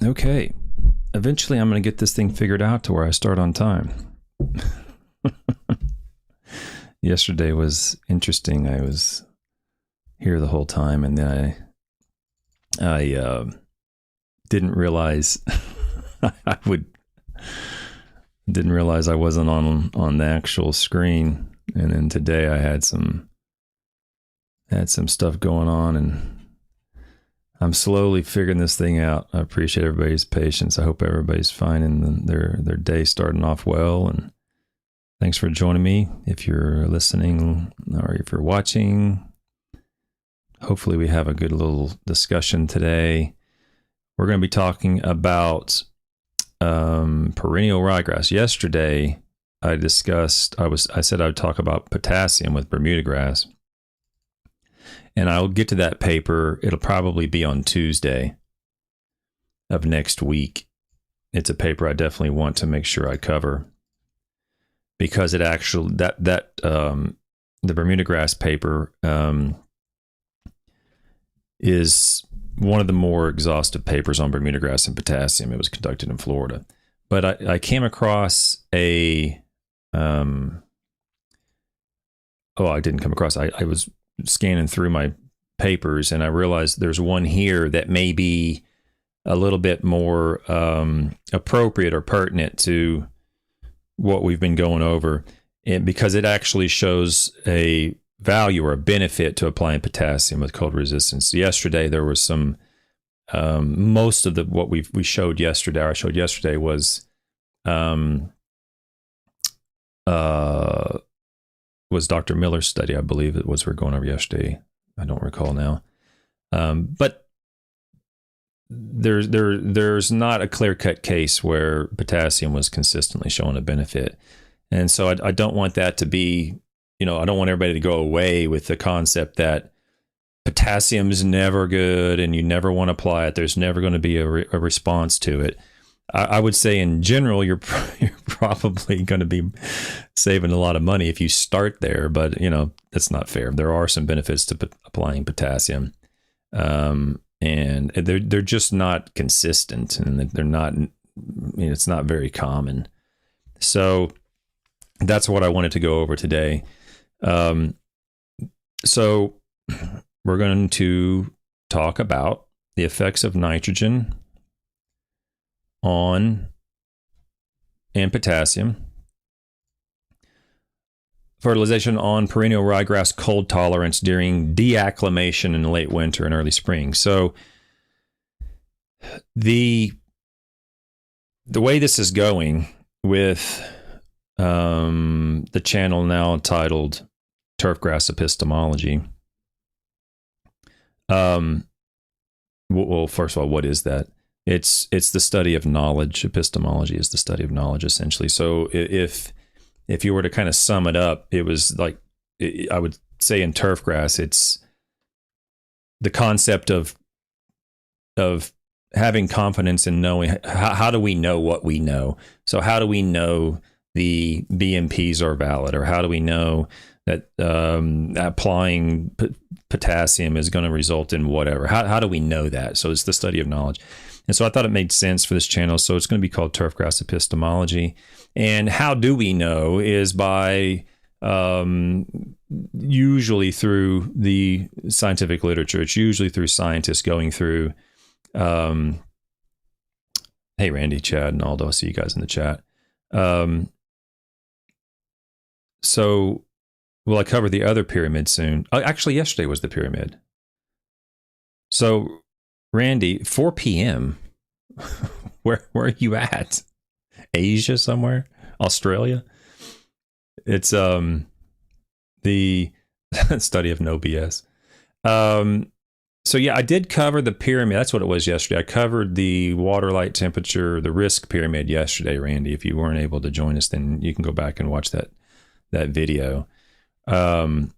Okay. Eventually, I'm going to get this thing figured out to where I start on time. Yesterday was interesting. I was here the whole time, and then I didn't realize didn't realize I wasn't on the actual screen. And then today I had some stuff going on, and I'm slowly figuring this thing out. I appreciate everybody's patience. I hope everybody's finding their day starting off well. And thanks for joining me. If you're listening or if you're watching, hopefully we have a good little discussion today. We're going to be talking about perennial ryegrass. Yesterday, I said I would talk about potassium with Bermuda grass. And I'll get to that paper. It'll probably be on Tuesday of next week. It's a paper I definitely want to make sure I cover, because it actually the Bermuda grass paper is one of the more exhaustive papers on Bermuda grass and potassium. It was conducted in Florida, but I came across I didn't come across. I was scanning through my papers, and I realized there's one here that may be a little bit more appropriate or pertinent to what we've been going over, and because it actually shows a value or a benefit to applying potassium with cold resistance. Yesterday there was some most of what we showed yesterday. I showed yesterday was Dr. Miller's study, I believe it was. We're going over yesterday. I don't recall now. But there's not a clear-cut case where potassium was consistently showing a benefit. And so I don't want that to be, I don't want everybody to go away with the concept that potassium is never good and you never want to apply it. There's never going to be a response to it. I would say in general, you're probably going to be saving a lot of money if you start there, but that's not fair. There are some benefits to applying potassium, and they're just not consistent, and they're not. It's not very common. So that's what I wanted to go over today. So we're going to talk about the effects of nitrogen and potassium, fertilization on perennial ryegrass cold tolerance during deacclimation in late winter and early spring. So the way this is going with the channel now titled Turfgrass Epistemology. Well, first of all, what is that? It's the study of knowledge. Epistemology is the study of knowledge, essentially. So if you were to kind of sum it up, it was like, I would say in turfgrass, it's the concept of having confidence in knowing. How do we know what we know? So how do we know the BMPs are valid, or how do we know that applying potassium is going to result in whatever? How do we know that? So it's the study of knowledge. And so I thought it made sense for this channel. So it's going to be called Turfgrass Epistemology. And how do we know is by usually through the scientific literature. It's usually through scientists going through. Hey, Randy, Chad, and Aldo, I see you guys in the chat. So will I cover the other pyramid soon? Actually, yesterday was the pyramid. So Randy, 4 p.m. Where are you at? Asia somewhere? Australia? It's the study of no BS. So yeah, I did cover the pyramid. That's what it was yesterday. I covered the water, light, temperature, the risk pyramid yesterday, Randy. If you weren't able to join us, then you can go back and watch that video. On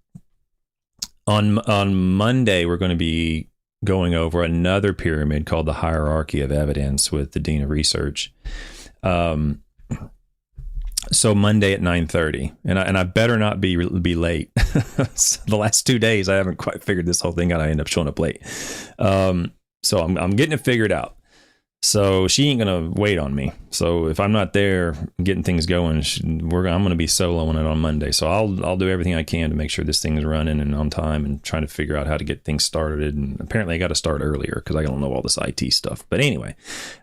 Monday, we're going to be going over another pyramid called the hierarchy of evidence with the Dean of Research. So Monday at 9:30, and I better not be late. So the last 2 days, I haven't quite figured this whole thing out. I end up showing up late. So I'm getting it figured out. So she ain't going to wait on me. So if I'm not there getting things going, I'm going to be soloing it on Monday. So I'll do everything I can to make sure this thing is running and on time and trying to figure out how to get things started. And apparently I got to start earlier because I don't know all this IT stuff. But anyway,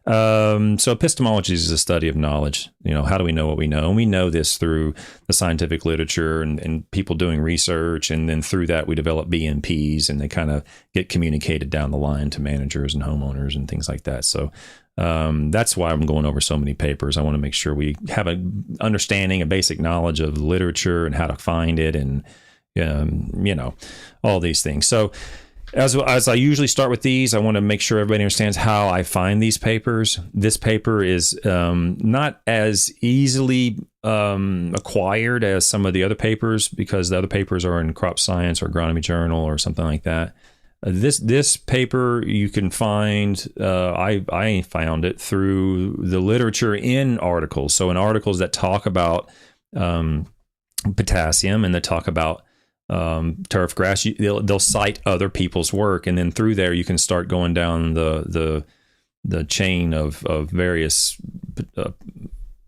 so epistemology is a study of knowledge. How do we know what we know? And we know this through the scientific literature and people doing research. And then through that, we develop BMPs, and they kind of get communicated down the line to managers and homeowners and things like that. So that's why I'm going over so many papers. I want to make sure we have an understanding, a basic knowledge of literature and how to find it, and all these things. So as I usually start with these, I want to make sure everybody understands how I find these papers. This paper is not as easily acquired as some of the other papers, because the other papers are in Crop Science or Agronomy Journal or something like that. This paper you can find, I found it through the literature in articles. So in articles that talk about potassium and they talk about turf grass, they'll cite other people's work, and then through there you can start going down the chain of various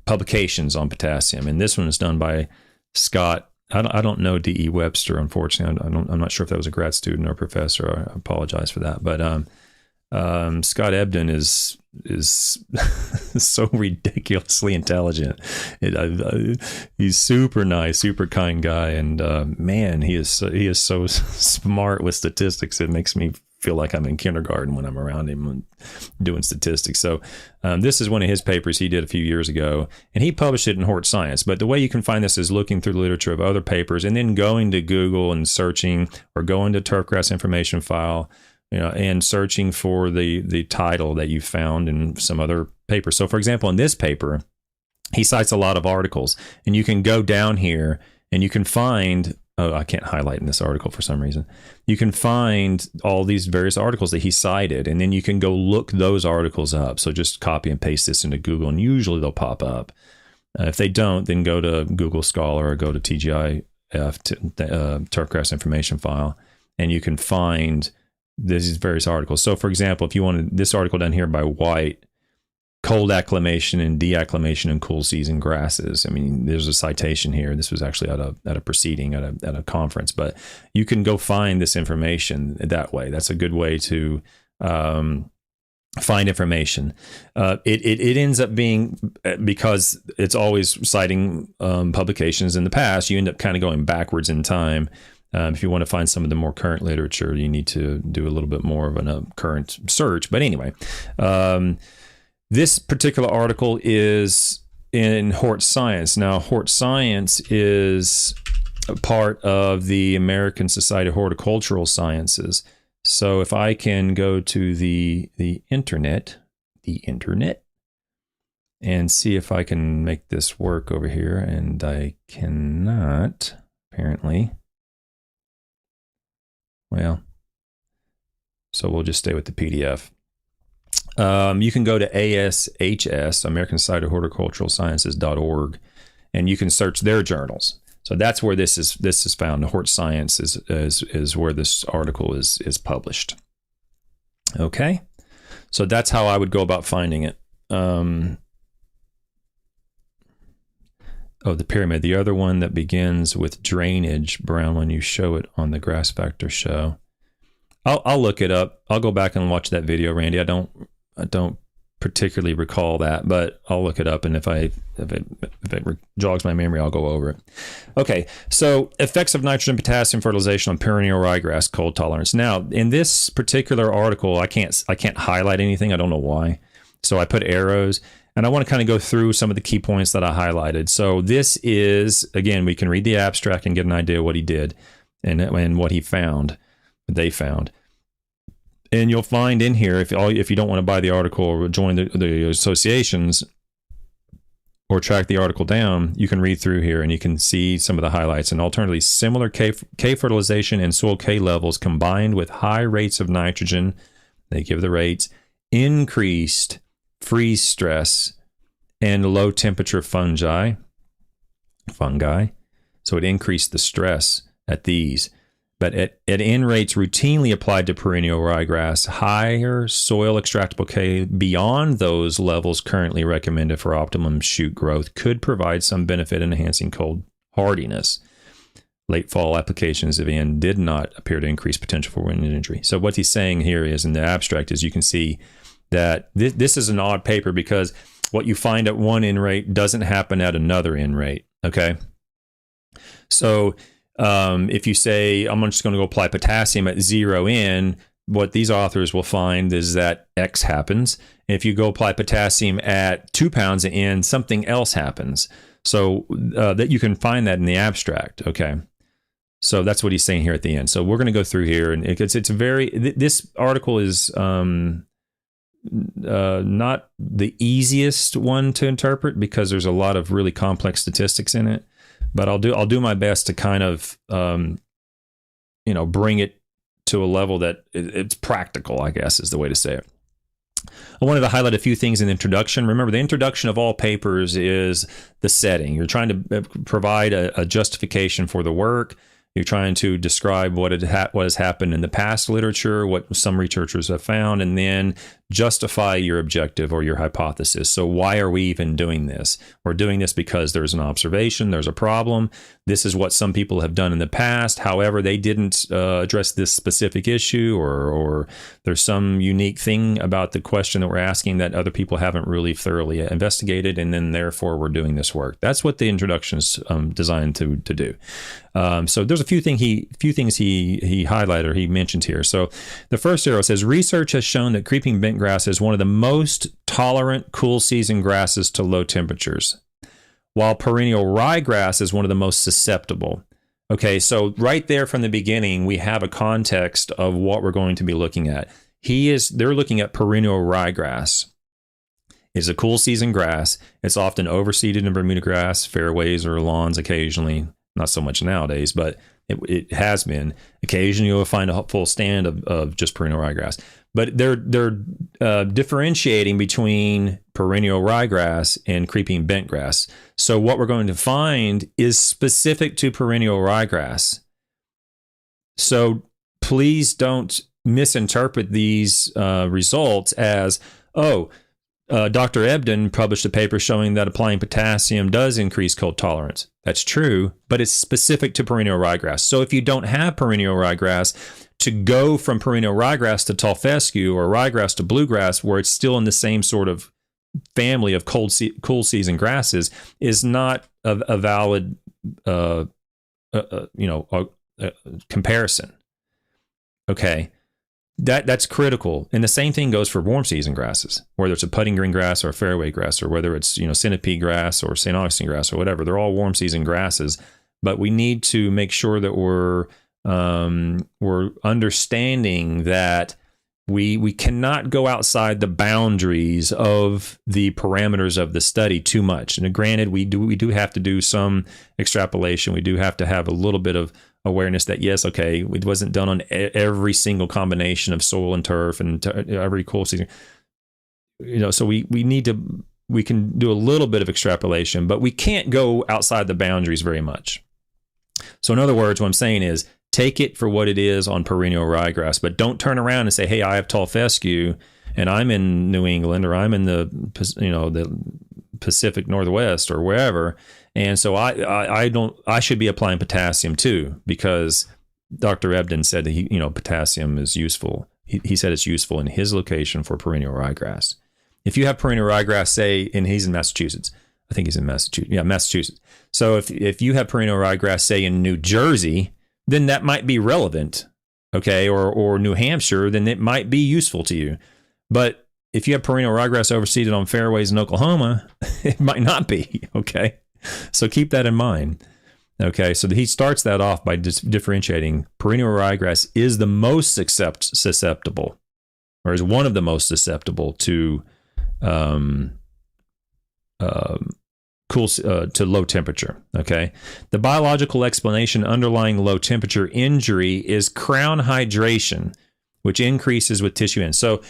publications on potassium. And this one is done by Scott. I don't know D.E. Webster, unfortunately. I'm not sure if that was a grad student or professor. I apologize for that. But Scott Ebdon is so ridiculously intelligent. He's super nice, super kind guy, and man, he is so smart with statistics. It makes me feel like I'm in kindergarten when I'm around him doing statistics. So this is one of his papers he did a few years ago, and he published it in Hort Science. But the way you can find this is looking through the literature of other papers, and then going to Google and searching, or going to turfgrass information file, and searching for the title that you found in some other paper. So for example, in this paper, he cites a lot of articles, and you can go down here and you can find, I can't highlight in this article for some reason. You can find all these various articles that he cited, and then you can go look those articles up. So just copy and paste this into Google, and usually they'll pop up. If they don't, then go to Google Scholar or go to TGIF, Turfgrass Information File, and you can find these various articles. So for example, if you wanted this article down here by White, cold acclimation and deacclimation in cool season grasses. I mean, there's a citation here. This was actually at a proceeding at a conference, but you can go find this information that way. That's a good way to find information. It ends up being, because it's always citing publications in the past, you end up kind of going backwards in time. If you want to find some of the more current literature, you need to do a little bit more of a current search. But anyway, this particular article is in Hort Science. Now, Hort Science is a part of the American Society of Horticultural Sciences. So if I can go to the internet, and see if I can make this work over here, and I cannot, apparently. Well, so we'll just stay with the PDF. You can go to ASHS, American Society of Horticultural Sciences.org, and you can search their journals. So that's where this is found. Hort Science is where this article is published. Okay, so that's how I would go about finding it. The pyramid. The other one that begins with drainage, brown one, you show it on the Grass Factor show. I'll look it up. I'll go back and watch that video, Randy. I don't particularly recall that, but I'll look it up, and if it jogs my memory, I'll go over it. Okay, so effects of nitrogen potassium fertilization on perennial ryegrass cold tolerance. Now, in this particular article, I can't highlight anything. I don't know why. So I put arrows, and I want to kind of go through some of the key points that I highlighted. So this is, again, we can read the abstract and get an idea of what he did and what he found, they found. And you'll find in here, if you don't want to buy the article or join the associations or track the article down, you can read through here and you can see some of the highlights. And alternatively, similar K fertilization and soil K levels combined with high rates of nitrogen, they give the rates, increased freeze stress, and low temperature fungi. So it increased the stress at these, But at N rates routinely applied to perennial ryegrass, higher soil extractable K beyond those levels currently recommended for optimum shoot growth could provide some benefit in enhancing cold hardiness. Late fall applications of N did not appear to increase potential for wind injury. So what he's saying here is, in the abstract, is you can see that this is an odd paper, because what you find at one N rate doesn't happen at another N rate, okay? So if you say, I'm just going to go apply potassium at 0 N, what these authors will find is that X happens. If you go apply potassium at 2 pounds of N, something else happens. So that you can find that in the abstract, okay? So that's what he's saying here at the end. So we're going to go through here, and it's very, this article is not the easiest one to interpret, because there's a lot of really complex statistics in it. But I'll do my best to kind of bring it to a level that it's practical, I guess is the way to say it. I wanted to highlight a few things in the introduction. Remember, the introduction of all papers is the setting. You're trying to provide a justification for the work. You're trying to describe what has happened in the past literature, what some researchers have found, and then justify your objective or your hypothesis. So why are we even doing this? We're doing this because there's an observation, there's a problem. This is what some people have done in the past. However, they didn't address this specific issue, or there's some unique thing about the question that we're asking that other people haven't really thoroughly investigated, and then therefore we're doing this work. That's what the introduction is designed to do. So there's a few things he highlighted, or he mentioned here. So the first arrow says, research has shown that creeping bentgrass is one of the most tolerant cool season grasses to low temperatures, while perennial ryegrass is one of the most susceptible. Okay, so right there from the beginning, we have a context of what we're going to be looking at. They're looking at perennial ryegrass. It's a cool season grass. It's often overseeded in Bermuda grass, fairways, or lawns occasionally. Not so much nowadays, but it has been. Occasionally you'll find a full stand of just perennial ryegrass. But they're differentiating between perennial ryegrass and creeping bentgrass. So what we're going to find is specific to perennial ryegrass. So please don't misinterpret these results as, Dr. Ebdon published a paper showing that applying potassium does increase cold tolerance. That's true, but it's specific to perennial ryegrass. So if you don't have perennial ryegrass, to go from perennial ryegrass to tall fescue, or ryegrass to bluegrass, where it's still in the same sort of family of cool season grasses, is not a valid comparison. Okay. That's critical. And the same thing goes for warm season grasses, whether it's a putting green grass or a fairway grass, or whether it's, centipede grass or St. Augustine grass or whatever. They're all warm season grasses, but we need to make sure that we're understanding that we cannot go outside the boundaries of the parameters of the study too much. And granted, we do have to do some extrapolation. We do have to have a little bit of awareness that, yes, okay, it wasn't done on every single combination of soil and turf and every cool season. So we can do a little bit of extrapolation, but we can't go outside the boundaries very much. So in other words, what I'm saying is, take it for what it is on perennial ryegrass, but don't turn around and say, hey, I have tall fescue and I'm in New England, or I'm in the Pacific Northwest or wherever. And so I should be applying potassium too, because Dr. Ebdon said that potassium is useful. He said it's useful in his location for perennial ryegrass. If you have perennial ryegrass, say, and he's in Massachusetts, I think he's in Massachusetts. Yeah, Massachusetts. So if you have perennial ryegrass, say in New Jersey, then that might be relevant, okay, or New Hampshire, then it might be useful to you. But if you have perennial ryegrass overseeded on fairways in Oklahoma, it might not be, okay? So keep that in mind, okay? So he starts that off by differentiating perennial ryegrass is the most susceptible, or is one of the most susceptible to to low temperature, okay? The biological explanation underlying low temperature injury is crown hydration, which increases with tissue in. So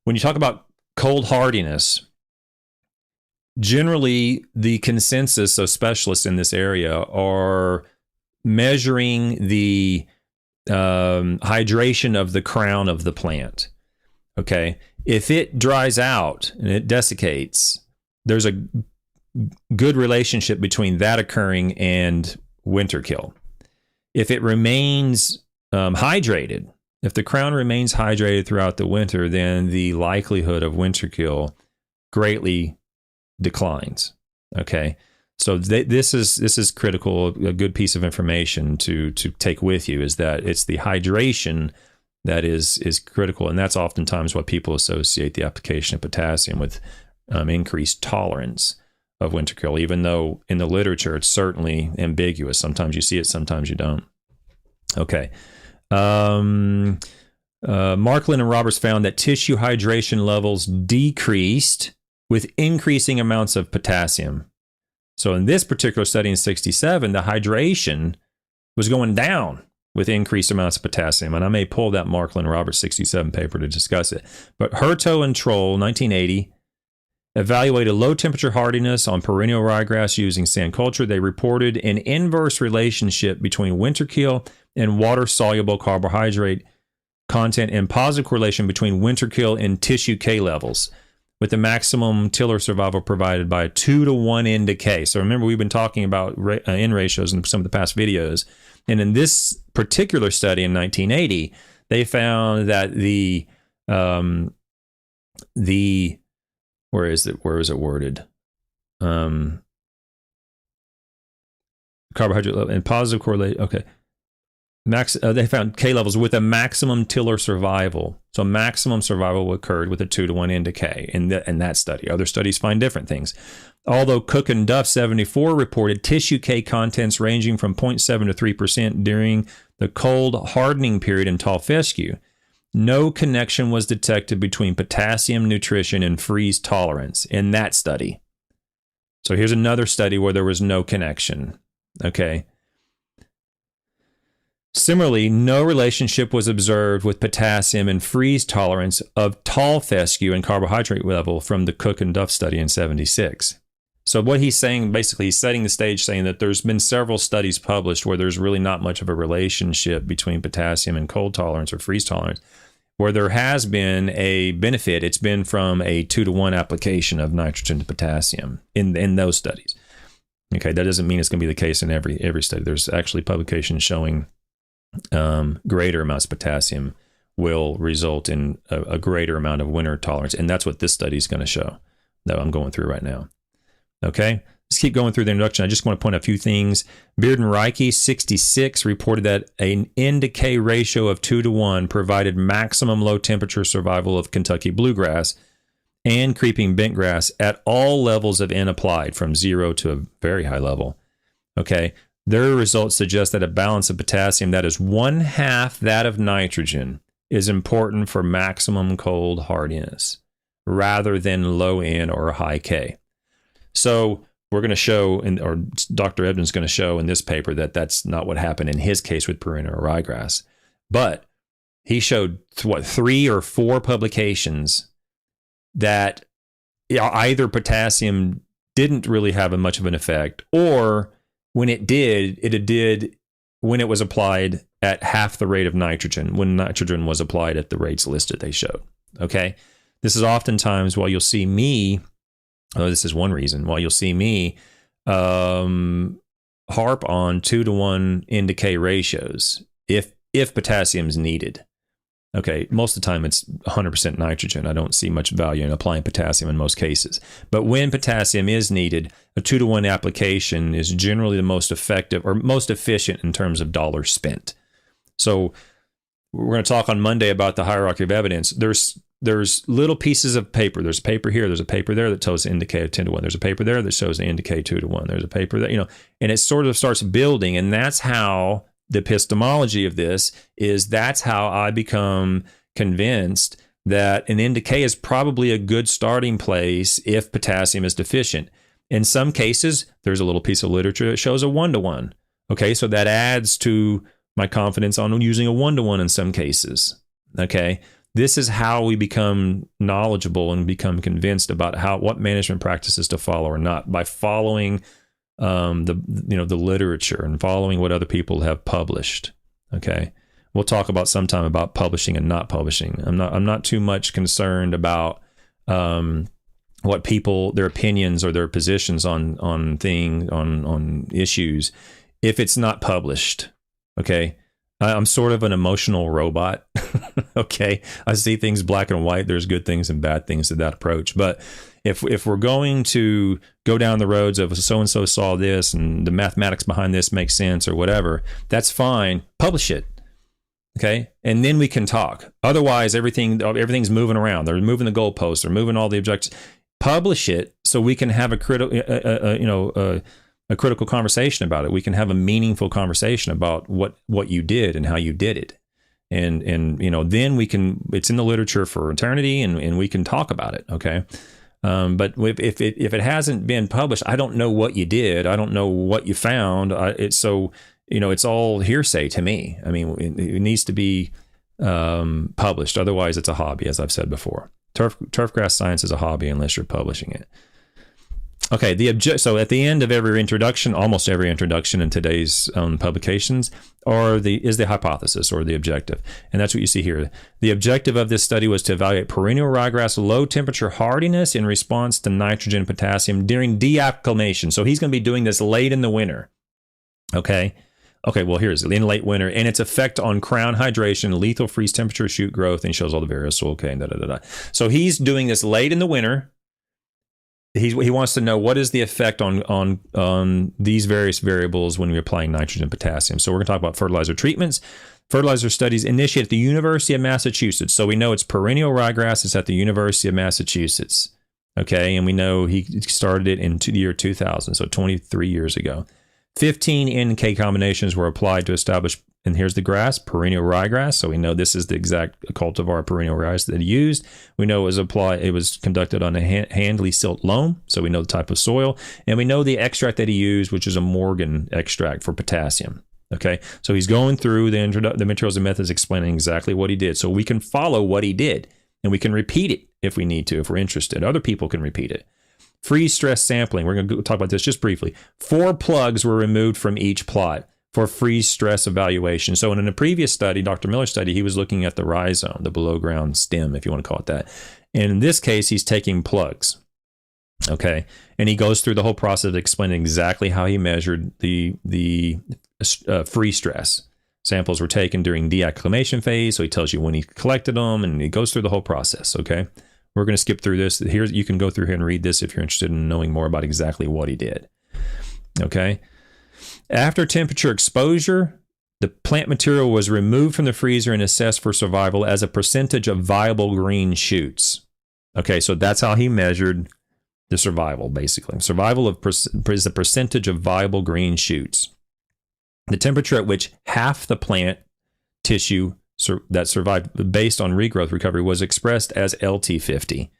when you talk about cold hardiness, generally the consensus of specialists in this area are measuring the hydration of the crown of the plant. Okay. If it dries out and it desiccates, there's a good relationship between that occurring and winter kill. If it remains hydrated, if the crown remains hydrated throughout the winter, then the likelihood of winter kill greatly declines. Okay. So this is critical. A good piece of information to take with you is that it's the hydration that is critical, and that's oftentimes what people associate the application of potassium with, increased tolerance of winter kill, even though in the literature it's certainly ambiguous. Sometimes you see it, sometimes you don't. Okay. Markland and Roberts found that tissue hydration levels decreased with increasing amounts of potassium. So in this particular study in 67, the hydration was going down with increased amounts of potassium. And I may pull that Markland and Roberts 67 paper to discuss it. But Hurto and Troll, 1980, evaluated low temperature hardiness on perennial ryegrass using sand culture. They reported an inverse relationship between winter kill and water-soluble carbohydrate content and positive correlation between winter kill and tissue K levels, with the maximum tiller survival provided by a 2-to-1 N to K. So remember, we've been talking about N ratios in some of the past videos. And in this particular study in 1980, they found that where is it worded? Carbohydrate level and positive correlation. Okay. They found K levels with a maximum tiller survival. So maximum survival occurred with a 2-to-1 N to K in that study. Other studies find different things. Although Cook and Duff 74 reported tissue K contents ranging from 0.7 to 3% during the cold hardening period in tall fescue, no connection was detected between potassium nutrition and freeze tolerance in that study. So here's another study where there was no connection. Okay. Similarly, no relationship was observed with potassium and freeze tolerance of tall fescue and carbohydrate level from the Cook and Duff study in 76. So what he's saying, basically, he's setting the stage saying that there's been several studies published where there's really not much of a relationship between potassium and cold tolerance or freeze tolerance. Where there has been a benefit, it's been from a 2-to-1 application of nitrogen to potassium in those studies. Okay, that doesn't mean it's going to be the case in every study. There's actually publications showing greater amounts of potassium will result in a greater amount of winter tolerance. And that's what this study is going to show that I'm going through right now. Okay, let's keep going through the introduction. I just want to point out a few things. Beard and Reike, 66, reported that an N to K ratio of 2-to-1 provided maximum low temperature survival of Kentucky bluegrass and creeping bentgrass at all levels of N applied, from 0 to a very high level. Okay. Their results suggest that a balance of potassium that is 1/2 that of nitrogen is important for maximum cold hardiness rather than low N or high K. So we're going to show, or Dr. Ebdon's going to show in this paper, that that's not what happened in his case with perennial ryegrass. But he showed, 3 or 4 publications that either potassium didn't really have much of an effect, or when it did when it was applied at half the rate of nitrogen, when nitrogen was applied at the rates listed they showed. Okay. This is oftentimes why you'll see me, this is one reason why you'll see me harp on 2-to-1 N to K ratios if potassium is needed. Okay, most of the time it's 100% nitrogen. I don't see much value in applying potassium in most cases. But when potassium is needed, a 2-to-1 application is generally the most effective or most efficient in terms of dollars spent. So we're going to talk on Monday about the hierarchy of evidence. There's little pieces of paper. There's a paper here. There's a paper there that shows an N to K of 10-to-1. There's a paper there that shows an N to K 2-to-1. There's a paper that, and it sort of starts building. And that's how the epistemology of this is. That's how I become convinced that an N to K is probably a good starting place if potassium is deficient. In some cases, there's a little piece of literature that shows a 1-to-1. Okay, so that adds to my confidence on using a 1-to-1 in some cases. Okay, this is how we become knowledgeable and become convinced about what management practices to follow or not, by following the literature and following what other people have published. Okay, we'll talk about sometime about publishing and not publishing. I'm not too much concerned about what people, their opinions or their positions on issues if it's not published. Okay. I'm sort of an emotional robot. Okay. I see things black and white. There's good things and bad things to that approach. But if we're going to go down the roads of so-and-so saw this and the mathematics behind this makes sense or whatever, that's fine. Publish it. Okay. And then we can talk. Otherwise, everything's moving around. They're moving the goalposts. They're moving all the objectives. Publish it so we can have a critical conversation about it. We can have a meaningful conversation about what you did and how you did it. And then we can, it's in the literature for eternity and we can talk about it. Okay. But if it hasn't been published, I don't know what you did. I don't know what you found. It's all hearsay to me. I mean, it needs to be published. Otherwise it's a hobby, as I've said before. Turfgrass science is a hobby unless you're publishing it. Okay, so at the end of every introduction, almost every introduction in today's publications, is the hypothesis or the objective. And that's what you see here. The objective of this study was to evaluate perennial ryegrass low temperature hardiness in response to nitrogen and potassium during deacclimation. So he's going to be doing this late in the winter. Okay, well, here's in late winter, and its effect on crown hydration, lethal freeze temperature, shoot growth, and shows all the various soil. Okay, So he's doing this late in the winter. He wants to know what is the effect on these various variables when we're applying nitrogen and potassium. So we're going to talk about fertilizer treatments. Fertilizer studies initiated at the University of Massachusetts. So we know it's perennial ryegrass. It's at the University of Massachusetts. Okay, and we know he started it in the year 2000, so 23 years ago. 15 NK combinations were applied to establish, and here's the grass, perennial ryegrass. So we know this is the exact cultivar perennial ryegrass that he used. We know it was conducted on a Handley silt loam, so we know the type of soil, and we know the extract that he used, which is a Morgan extract for potassium. Okay, so he's going through the materials and methods, explaining exactly what he did, so we can follow what he did, and we can repeat it if we need to, if we're interested. Other people can repeat it. Freeze stress sampling. We're going to talk about this just briefly. 4 plugs were removed from each plot for freeze stress evaluation. So in a previous study, Dr. Miller's study, he was looking at the rhizome, the below ground stem, if you want to call it that. And in this case, he's taking plugs. Okay. And he goes through the whole process of explaining exactly how he measured the freeze stress. Samples were taken during deacclimation phase. So he tells you when he collected them, and he goes through the whole process. Okay. We're going to skip through this. Here, you can go through here and read this if you're interested in knowing more about exactly what he did. Okay. After temperature exposure, the plant material was removed from the freezer and assessed for survival as a percentage of viable green shoots. Okay, so that's how he measured the survival, basically. Survival is the percentage of viable green shoots. The temperature at which half the plant tissue that survived based on regrowth recovery was expressed as LT50.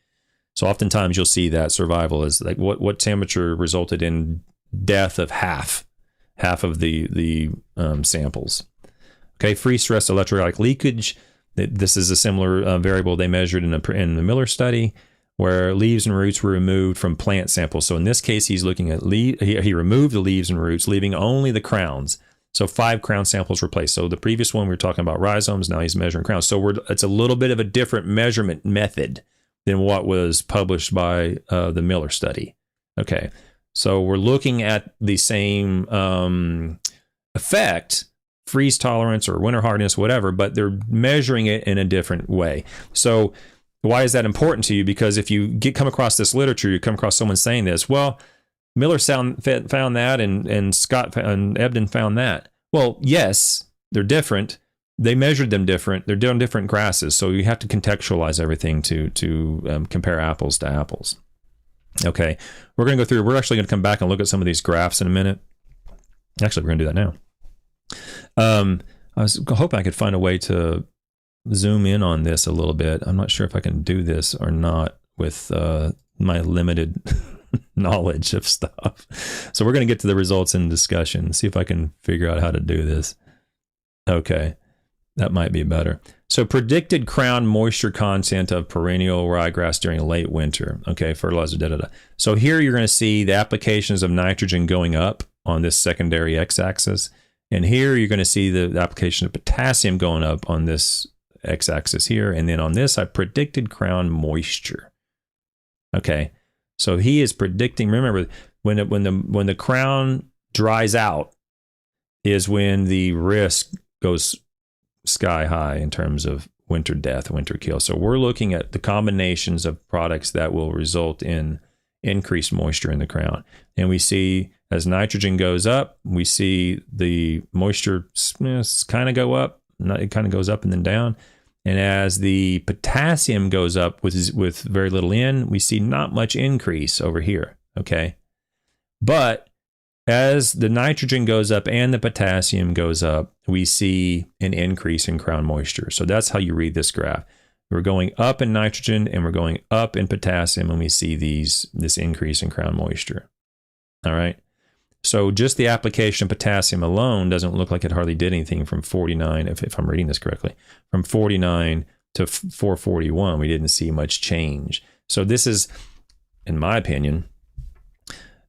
So oftentimes you'll see that survival is like what temperature resulted in death of half of the samples. Okay, free stress electrolytic leakage. This is a similar variable they measured in the Miller study, where leaves and roots were removed from plant samples. So in this case, he's looking at he removed the leaves and roots, leaving only the crowns. So 5 crown samples were placed. So the previous one we were talking about rhizomes. Now he's measuring crowns. So it's a little bit of a different measurement method than what was published by the Miller study. Okay, so we're looking at the same effect, freeze tolerance or winter hardness, whatever, but they're measuring it in a different way. So why is that important to you? Because if you come across this literature, you come across someone saying this, well, Miller found that and Scott and Ebdon found that. Well, yes, they're different. They measured them different. They're doing different grasses. So you have to contextualize everything to compare apples to apples. Okay, we're going to go through. We're actually going to come back and look at some of these graphs in a minute. Actually, we're going to do that now. I was hoping I could find a way to zoom in on this a little bit. I'm not sure if I can do this or not with my limited knowledge of stuff. So we're going to get to the results in discussion, see if I can figure out how to do this. Okay, that might be better. So predicted crown moisture content of perennial ryegrass during late winter. Okay, fertilizer, So here you're going to see the applications of nitrogen going up on this secondary x-axis, And here you're going to see the application of potassium going up on this x-axis here. And then on this, I predicted crown moisture. Okay. So he is predicting, remember, when the crown dries out is when the risk goes sky high in terms of winter death, winter kill. So we're looking at the combinations of products that will result in increased moisture in the crown. And we see as nitrogen goes up, we see the moisture kind of go up. It kind of goes up and then down. And as the potassium goes up with very little in, we see not much increase over here. Okay. But as the nitrogen goes up and the potassium goes up, we see an increase in crown moisture. So that's how you read this graph. We're going up in nitrogen and we're going up in potassium, and we see this increase in crown moisture. All right. So just the application of potassium alone doesn't look like it hardly did anything from 49, if I'm reading this correctly, from 49 to 441. We didn't see much change. So this is, in my opinion,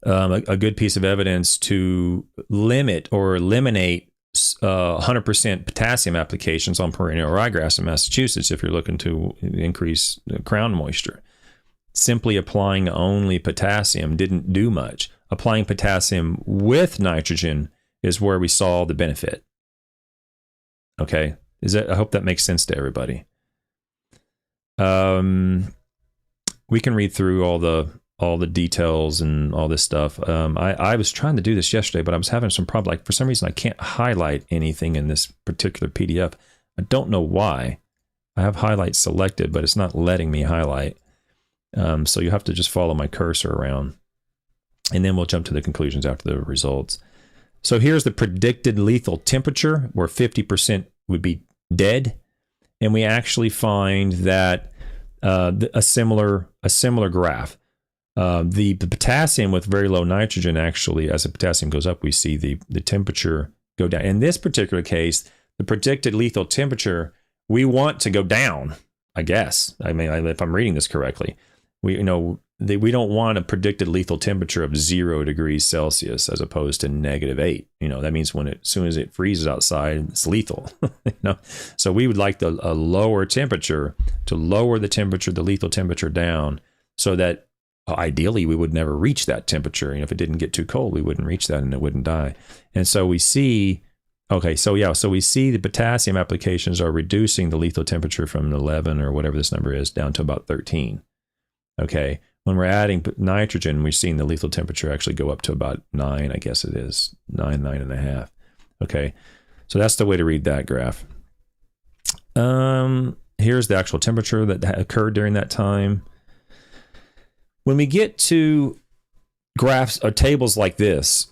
a good piece of evidence to limit or eliminate 100% potassium applications on perennial ryegrass in Massachusetts if you're looking to increase crown moisture. Simply applying only potassium didn't do much. Applying potassium with nitrogen is where we saw the benefit. Okay, I hope that makes sense to everybody. We can read through all the details and all this stuff. I was trying to do this yesterday, but I was having some problem. Like, for some reason, I can't highlight anything in this particular PDF. I don't know why. I have highlights selected, but it's not letting me highlight. So you have to just follow my cursor around. And then we'll jump to the conclusions after the results. So here's the predicted lethal temperature, where 50% would be dead. And we actually find that a similar graph. The potassium with very low nitrogen, actually, as the potassium goes up, we see the temperature go down. In this particular case, the predicted lethal temperature, we want to go down, I guess. I mean, if I'm reading this correctly, we don't want a predicted lethal temperature of 0 degrees Celsius as opposed to -8. That means as soon as it freezes outside, it's lethal. So we would like a lower temperature to lower the lethal temperature down, so that ideally we would never reach that temperature. If it didn't get too cold, we wouldn't reach that and it wouldn't die. And so we see, so we see the potassium applications are reducing the lethal temperature from 11 or whatever this number is down to about 13. Okay. When we're adding nitrogen, we're seeing the lethal temperature actually go up to about 9, I guess it is, 9.5. Okay. So that's the way to read that graph. Here's the actual temperature that occurred during that time. When we get to graphs or tables like this,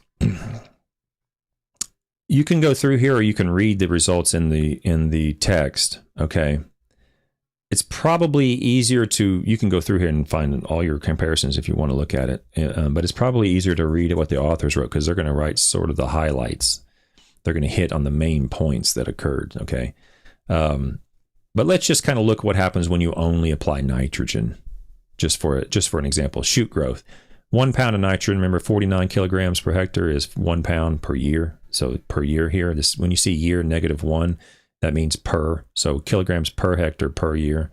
you can go through here or you can read the results in the text. Okay. It's probably easier you can go through here and find all your comparisons if you want to look at it. But it's probably easier to read what the authors wrote, because they're going to write sort of the highlights. They're going to hit on the main points that occurred. Okay. But let's just kind of look what happens when you only apply nitrogen. Just for an example, shoot growth. 1 pound of nitrogen, remember 49 kilograms per hectare is 1 pound per year. So per year here, when you see year -1, that means per. So kilograms per hectare per year.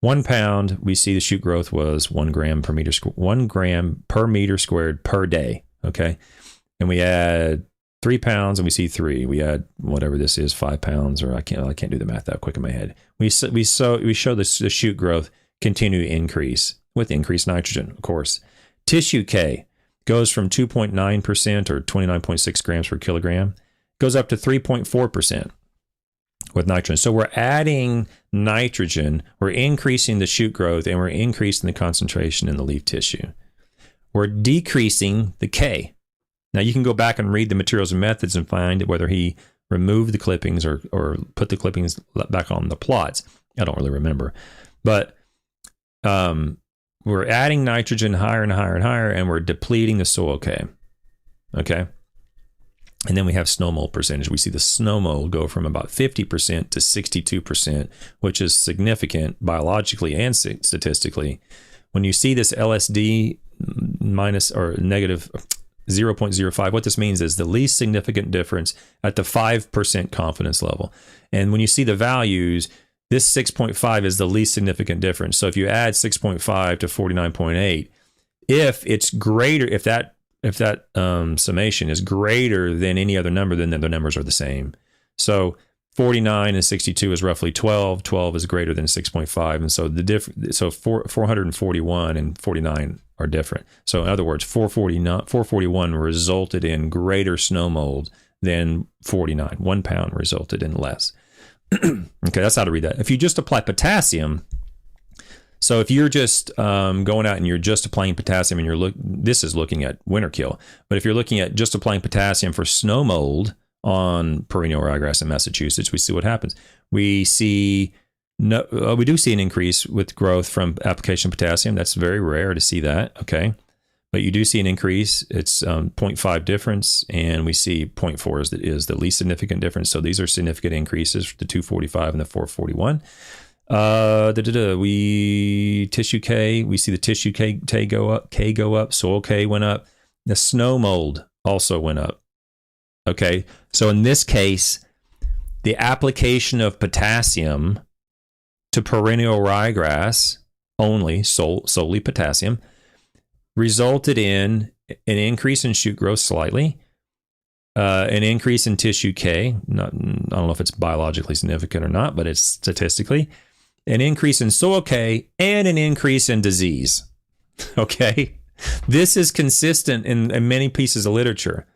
1 pound, we see the shoot growth was 1 gram per meter, 1 gram per meter squared per day. Okay. And we add 3 pounds and we see 3. We add whatever this is, 5 pounds, or I can't do the math that quick in my head. We show the shoot growth continue to increase with increased nitrogen, of course. Tissue K goes from 2.9% or 29.6 grams per kilogram, goes up to 3.4% with nitrogen. So we're adding nitrogen, we're increasing the shoot growth, and we're increasing the concentration in the leaf tissue. We're decreasing the K. Now you can go back and read the materials and methods and find whether he removed the clippings or put the clippings back on the plots. I don't really remember. But we're adding nitrogen higher and higher and higher, and we're depleting the soil K. Okay. And then we have snow mold percentage. We see the snow mold go from about 50% to 62%, which is significant biologically and statistically. When you see this LSD minus or negative, 0.05. What this means is the least significant difference at the 5% confidence level. And when you see the values, this 6.5 is the least significant difference. So if you add 6.5 to 49.8, if it's greater, if that summation is greater than any other number, then the numbers are the same. So 49 and 62 is roughly 12. 12 is greater than 6.5, and so 441 and 49 are different. So in other words, 441 resulted in greater snow mold than 49. 1 pound resulted in less. Okay, that's how to read that. If you just apply potassium, so if you're just going out and you're just applying potassium, and this is looking at winter kill, but if you're looking at just applying potassium for snow mold on perennial ryegrass in Massachusetts, we see what happens. We do see an increase with growth from application of potassium. That's very rare to see that, okay? But you do see an increase. It's 0.5 difference, and we see 0.4 is the least significant difference. So these are significant increases, the 245 and the 441. Tissue K, we see the tissue K go up, soil K went up. The snow mold also went up. Okay, so in this case, the application of potassium to perennial ryegrass, only solely potassium, resulted in an increase in shoot growth slightly, an increase in tissue K, I don't know if it's biologically significant or not, but it's statistically, an increase in soil K, and an increase in disease. Okay, this is consistent in many pieces of literature.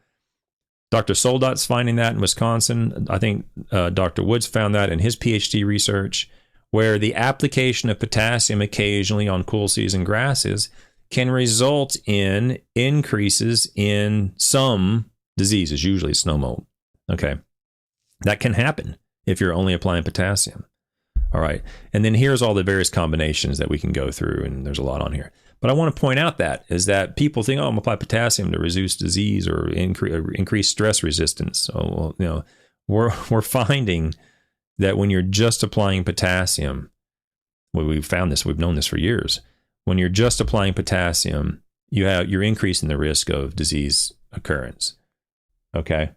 Dr. Soldot's finding that in Wisconsin. I think Dr. Woods found that in his PhD research, where the application of potassium occasionally on cool season grasses can result in increases in some diseases, usually snow mold. Okay, that can happen if you're only applying potassium. All right, and then here's all the various combinations that we can go through, and there's a lot on here. But I want to point out that people think, oh, I'm going to apply potassium to reduce disease or increase stress resistance. So, we're finding that when you're just applying potassium, we've found this, we've known this for years. When you're just applying potassium, you're increasing the risk of disease occurrence. Okay,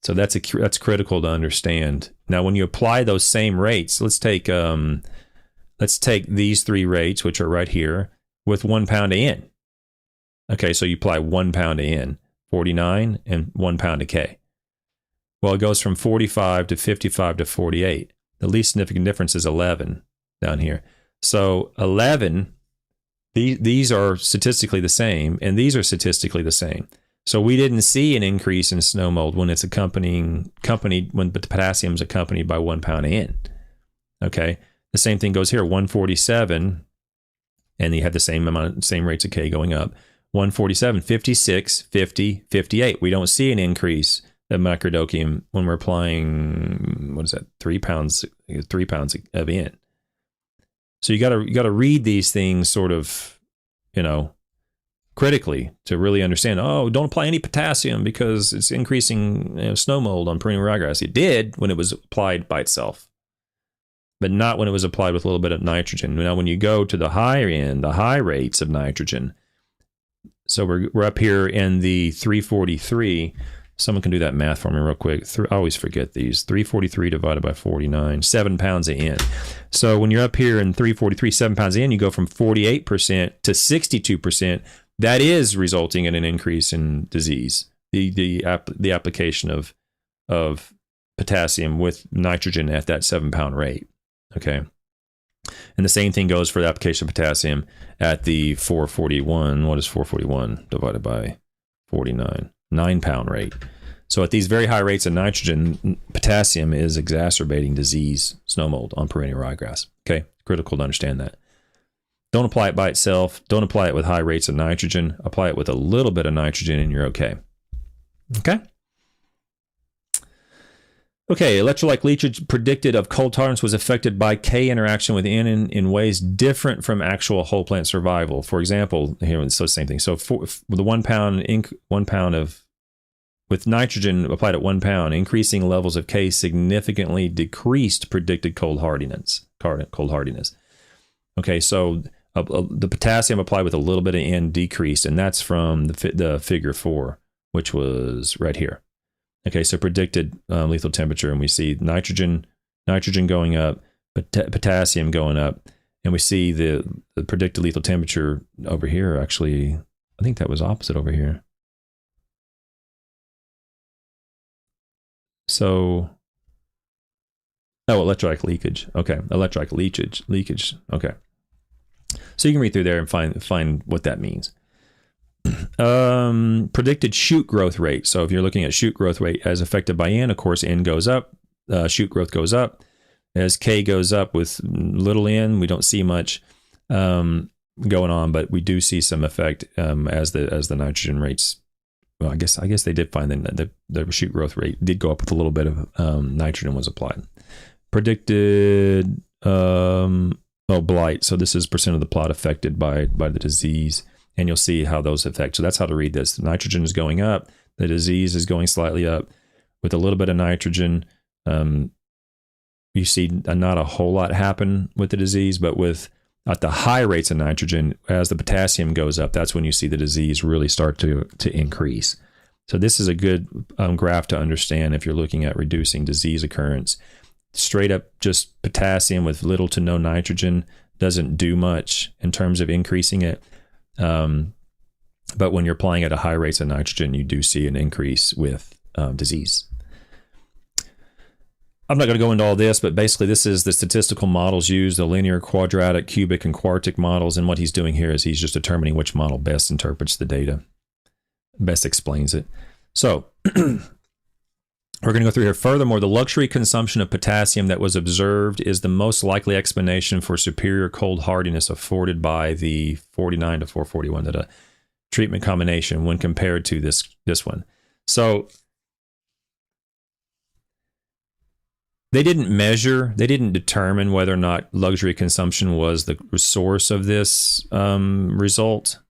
so that's critical to understand. Now, when you apply those same rates, let's take these three rates, which are right here, with 1 pound of N. Okay, so you apply 1 pound of N, 49, and 1 pound of K. Well, it goes from 45 to 55 to 48. The least significant difference is 11 down here. So 11, these are statistically the same, and these are statistically the same. So we didn't see an increase in snow mold when it's accompanied when the potassium is accompanied by 1 pound of N. Okay. The same thing goes here, 147, and you have the same rates of K going up. 147, 56, 50, 58. We don't see an increase of microdocium when we're applying, 3 pounds of N. So you got to read these things sort of, critically to really understand. Oh, don't apply any potassium because it's increasing snow mold on perennial ryegrass. It did when it was applied by itself, but not when it was applied with a little bit of nitrogen. Now, when you go to the higher end, the high rates of nitrogen, so we're up here in the 343. Someone can do that math for me real quick. I always forget these. 343 divided by 49, 7 pounds of N. So when you're up here in 343, 7 pounds of N, you go from 48% to 62%. That is resulting in an increase in disease. The application of potassium with nitrogen at that 7 pound rate. Okay. And the same thing goes for the application of potassium at the 441. What is 441 divided by 49? 9 pound rate. So at these very high rates of nitrogen, potassium is exacerbating disease, snow mold on perennial ryegrass. Okay. Critical to understand that. Don't apply it by itself. Don't apply it with high rates of nitrogen. Apply it with a little bit of nitrogen and you're okay. Okay. Okay, electrolyte leachage predicted of cold tolerance was affected by K interaction with N in ways different from actual whole plant survival. For example, here, so same thing. So with the 1 pound of, with nitrogen applied at 1 pound, increasing levels of K significantly decreased predicted cold hardiness. Okay, so the potassium applied with a little bit of N decreased, and that's from the figure 4, which was right here. Okay, so predicted lethal temperature, and we see nitrogen going up, potassium going up, and we see the predicted lethal temperature over here. Actually, I think that was opposite over here. So, electrolyte leakage. Okay, electrolyte leakage. Okay. So you can read through there and find what that means. Predicted shoot growth rate. So if you're looking at shoot growth rate as affected by N, of course, N goes up, shoot growth goes up. As K goes up with little N, we don't see much going on, but we do see some effect as the nitrogen rates. Well, I guess they did find that the shoot growth rate did go up with a little bit of nitrogen was applied. Predicted blight. So this is percent of the plot affected by the disease, and you'll see how those affect. So that's how to read this. The nitrogen is going up. The disease is going slightly up with a little bit of nitrogen. You see not a whole lot happen with the disease, but at the high rates of nitrogen, as the potassium goes up, that's when you see the disease really start to increase. So this is a good graph to understand if you're looking at reducing disease occurrence. Straight up just potassium with little to no nitrogen doesn't do much in terms of increasing it. But when you're applying at a high rates of nitrogen, you do see an increase with disease. I'm not going to go into all this, but basically this is the statistical models used, the linear, quadratic, cubic, and quartic models. And what he's doing here is he's just determining which model best interprets the data, best explains it. So we're going to go through here. Furthermore, the luxury consumption of potassium that was observed is the most likely explanation for superior cold hardiness afforded by the 49 to 441 data treatment combination when compared to this one. So they didn't determine whether or not luxury consumption was the source of this result.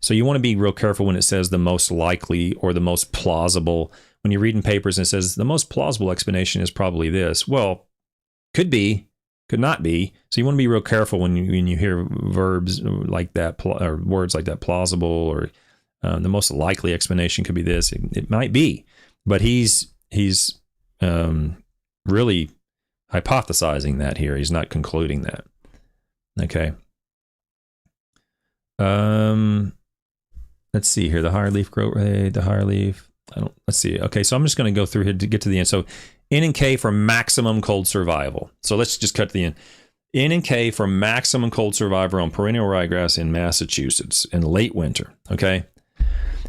So you want to be real careful when it says the most likely or the most plausible. When you're reading papers and it says the most plausible explanation is probably this. Well, could be, could not be. So you want to be real careful when you hear verbs like that or words like that, plausible, or the most likely explanation could be this. It might be, but he's really hypothesizing that here. He's not concluding that. Okay. Let's see here. The higher leaf growth rate, the higher leaf. Let's see. Okay, so I'm just going to go through here to get to the end. So N and K for maximum cold survival. So let's just cut to the end. N and K for maximum cold survival on perennial ryegrass in Massachusetts in late winter. Okay.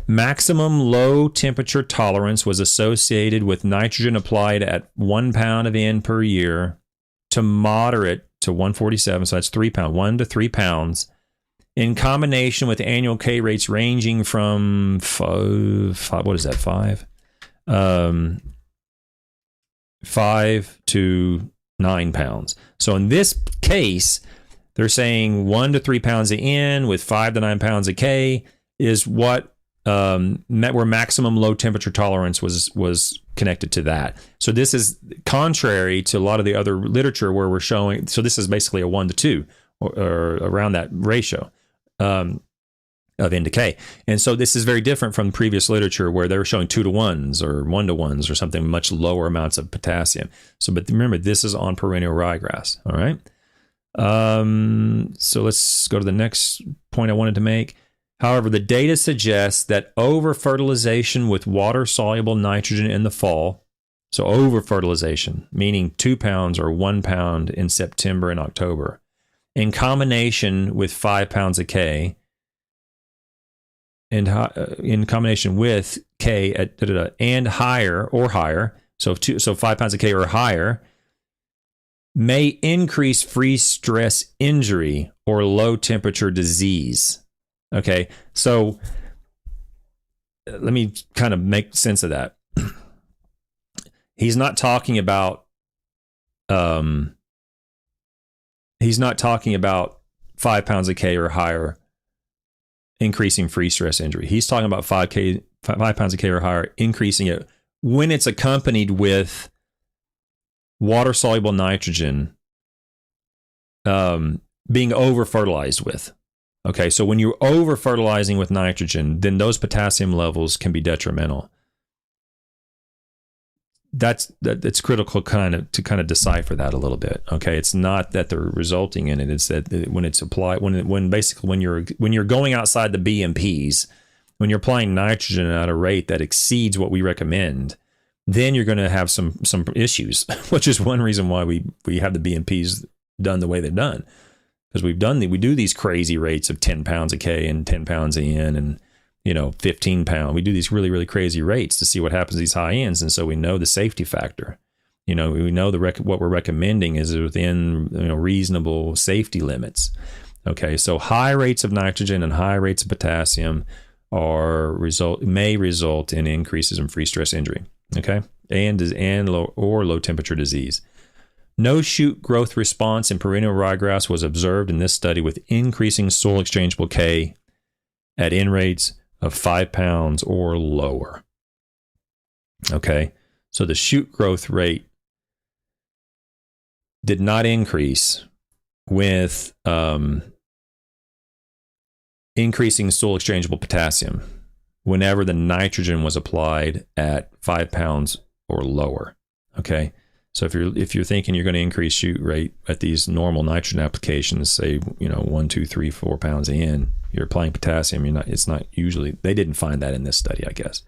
Maximum low temperature tolerance was associated with nitrogen applied at 1 pound of N per year to moderate to 147. So that's 3 pounds, 1 to 3 pounds, in combination with annual K rates ranging from 5 to 9 pounds. So in this case, they're saying 1 to 3 pounds of N with 5 to 9 pounds of K is what where maximum low temperature tolerance was connected to that. So this is contrary to a lot of the other literature where we're showing. So this is basically a 1 to 2 or around that ratio of N to K. And so this is very different from previous literature where they were showing 2 to 1s or 1 to 1s or something, much lower amounts of potassium. So, but remember, this is on perennial ryegrass. All right. So let's go to the next point I wanted to make. However, the data suggests that over-fertilization with water-soluble nitrogen in the fall, so over-fertilization, meaning 2 pounds or 1 pound in September and October, in combination with 5 pounds of K, and in combination with K and higher, so 5 pounds of K or higher, may increase free stress injury or low temperature disease. Okay, so let me kind of make sense of that. He's not talking about 5 pounds of K or higher increasing free stress injury. He's talking about 5 pounds of K or higher increasing it when it's accompanied with water soluble nitrogen being over fertilized with. Okay, so when you're over fertilizing with nitrogen, then those potassium levels can be detrimental. It's critical to decipher that a little bit. Okay, it's not that they're resulting in it. It's that when it's applied, when you're going outside the BMPs, when you're applying nitrogen at a rate that exceeds what we recommend, then you're going to have some issues, which is one reason why we have the BMPs done the way they've done. Because we do these crazy rates of 10 pounds a K and 10 pounds a N and 15 pound. We do these really, really crazy rates to see what happens to these high ends. And so we know the safety factor. We know what we're recommending is within reasonable safety limits. Okay, so high rates of nitrogen and high rates of potassium may result in increases in free stress injury. Okay, and low temperature disease. No shoot growth response in perennial ryegrass was observed in this study with increasing soil exchangeable K at N rates of 5 pounds or lower. Okay, so the shoot growth rate did not increase with increasing soil exchangeable potassium whenever the nitrogen was applied at 5 pounds or lower. Okay. So if you're thinking you're going to increase shoot rate at these normal nitrogen applications, say 1, 2, 3, 4 pounds in, you're applying potassium. It's not usually. They didn't find that in this study, I guess.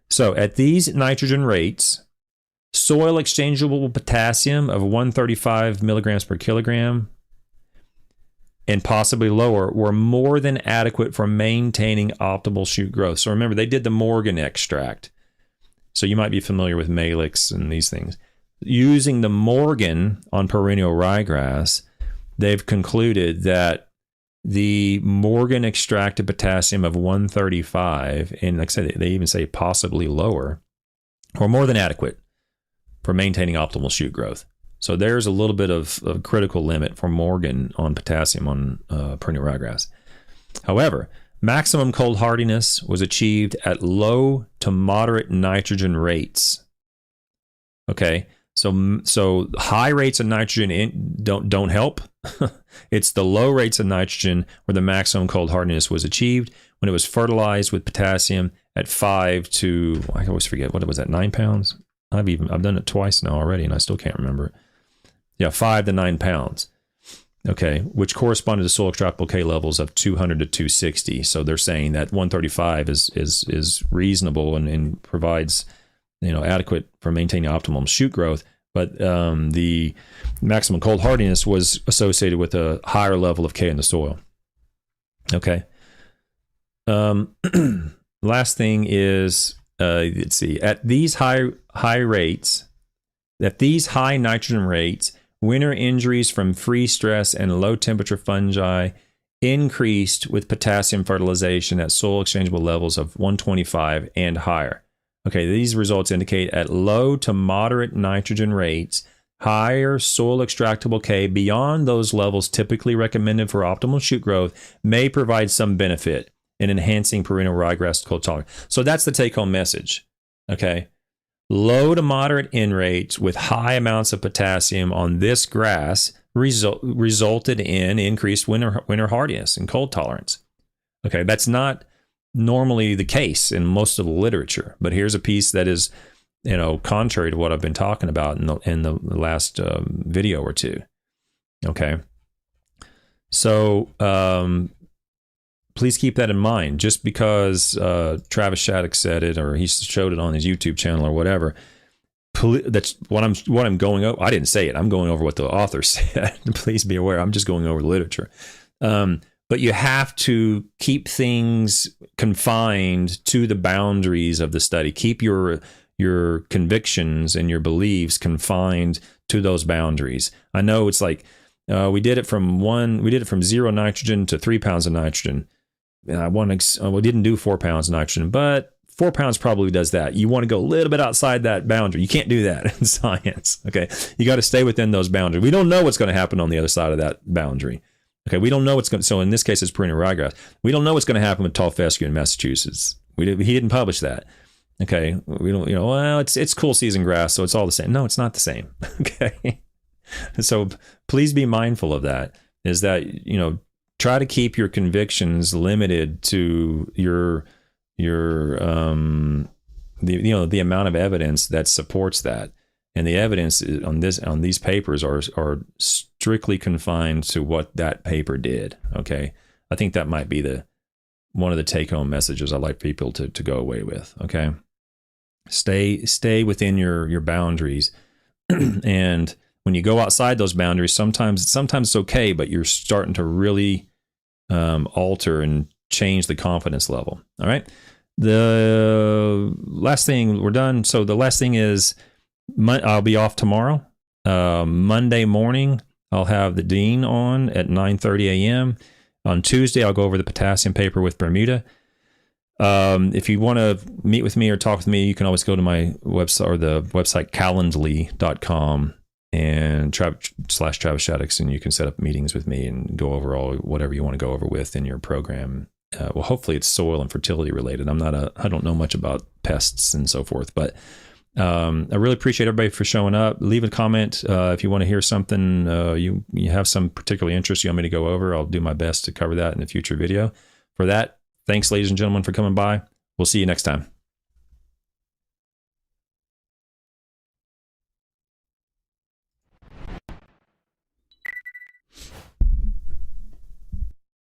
So at these nitrogen rates, soil exchangeable potassium of 135 milligrams per kilogram and possibly lower were more than adequate for maintaining optimal shoot growth. So remember, they did the Morgan extract. So you might be familiar with Malix and these things. Using the Morgan on perennial ryegrass, they've concluded that the Morgan extracted potassium of 135, and like I said, they even say possibly lower, or more than adequate for maintaining optimal shoot growth. So there's a little bit of a critical limit for Morgan on potassium on perennial ryegrass. However, maximum cold hardiness was achieved at low to moderate nitrogen rates. Okay, so high rates of nitrogen don't help. It's the low rates of nitrogen where the maximum cold hardiness was achieved when it was fertilized with potassium at 5 to, I always forget, what was that, 9 pounds? I've done it twice now already, and I still can't remember. Yeah, 5 to 9 pounds. Okay, which corresponded to soil extractable K levels of 200 to 260. So they're saying that 135 is reasonable and provides adequate for maintaining optimum shoot growth. But the maximum cold hardiness was associated with a higher level of K in the soil. Okay. Last thing is let's see. At these high rates, at these high nitrogen rates, winter injuries from free stress and low temperature fungi increased with potassium fertilization at soil exchangeable levels of 125 and higher. Okay, these results indicate at low to moderate nitrogen rates, higher soil extractable K beyond those levels typically recommended for optimal shoot growth may provide some benefit in enhancing perennial ryegrass cold tolerance. So that's the take-home message. Okay. Low to moderate N rates with high amounts of potassium on this grass resulted in increased winter hardiness and cold tolerance. Okay, that's not normally the case in most of the literature, but here's a piece that is, contrary to what I've been talking about in the last video or two. Okay, so please keep that in mind. Just because Travis Shattuck said it, or he showed it on his YouTube channel or whatever, that's what I'm going over. I didn't say it. I'm going over what the author said. Please be aware. I'm just going over the literature. But you have to keep things confined to the boundaries of the study. Keep your convictions and your beliefs confined to those boundaries. I know it's like we did it from 0 nitrogen to 3 pounds of nitrogen. We didn't do 4 pounds of nitrogen, but 4 pounds probably does that. You want to go a little bit outside that boundary. You can't do that in science. Okay, you got to stay within those boundaries. We don't know what's going to happen on the other side of that boundary. Okay, we don't know what's going to, so in this case, it's perennial ryegrass. We don't know what's going to happen with tall fescue in Massachusetts. He didn't publish that. Okay, we don't, well, it's cool season grass, so it's all the same. No, it's not the same. Okay, So please be mindful of that, is that, you know, try to keep your convictions limited to the amount of evidence that supports that. And the evidence on these papers are strictly confined to what that paper did. Okay. I think that might be one of the take-home messages I like people to go away with. Okay. Stay within your boundaries. And when you go outside those boundaries, sometimes it's okay, but you're starting to really alter and change the confidence level. All right. The last thing, we're done. So the last thing is, I'll be off tomorrow. Monday morning, I'll have the dean on at 9:30 a.m. On Tuesday, I'll go over the potassium paper with Bermuda. If you want to meet with me or talk with me, you can always go to my website, or the website calendly.com and /Travis Shaddix, and you can set up meetings with me and go over whatever you want to go over with in your program. Well, hopefully it's soil and fertility related. I don't know much about pests and so forth, but I really appreciate everybody for showing up. Leave a comment if you want to hear something you have some particular interest you want me to go over. I'll do my best to cover that in a future video. For that, thanks, ladies and gentlemen, for coming by. We'll see you next time.